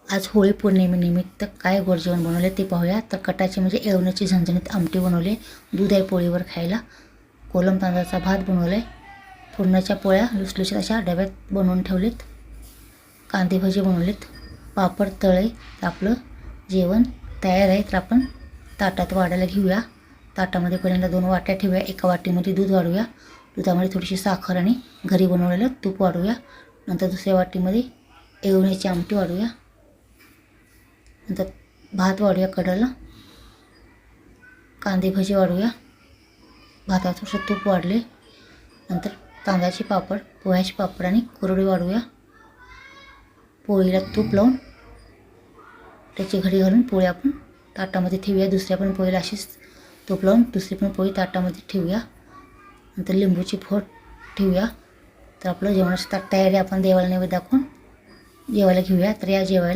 आज होळी पौर्णिमेनिमित्त काय गोड जेवण बनवले ते पाहूया. तर कटाची म्हणजे येवण्याची झणझणीत आमटी बनवली, दूध आहे पोळीवर खायला, कोलम तांदळाचा भात बनवला आहे, पुरणाच्या पोळ्या लुसलुशीत अशा डब्यात बनवून ठेवलेत, कांदे भजी बनवलेत, पापड तळे. तर आपलं जेवण तयार आहे. तर आपण ताटात वाढायला घेऊया. ताटामध्ये पहिल्यांदा 2 वाट्या ठेवूया. एका वाटीमध्ये दूध वाढूया, दुधामध्ये थोडीशी साखर आणि घरी बनवलेलं तूप वाढूया. नंतर दुसऱ्या वाटीमध्ये येवण्याची आमटी वाढूया. नंतर भात वाढूया कढईला, कांदे भजी वाढूया, भातावर थोडंसं तूप वाढले. नंतर तांदळाचे पापड, पोह्याचे पापड आणि कुरडई वाढूया. पोळीला तूप लावून त्याची घडी घालून पोळी आपण ताटामध्ये ठेवूया. दुसऱ्या पण पोळीला अशीच तूप लावून दुसरी पण पोळी ताटामध्ये ठेवूया. नंतर लिंबूची फोड ठेवूया. तर आपलं जेवणाचं ताट तयारी आपण देवाला नैवेद्य दाखवून जेवायला घेऊया. तर या जेवायला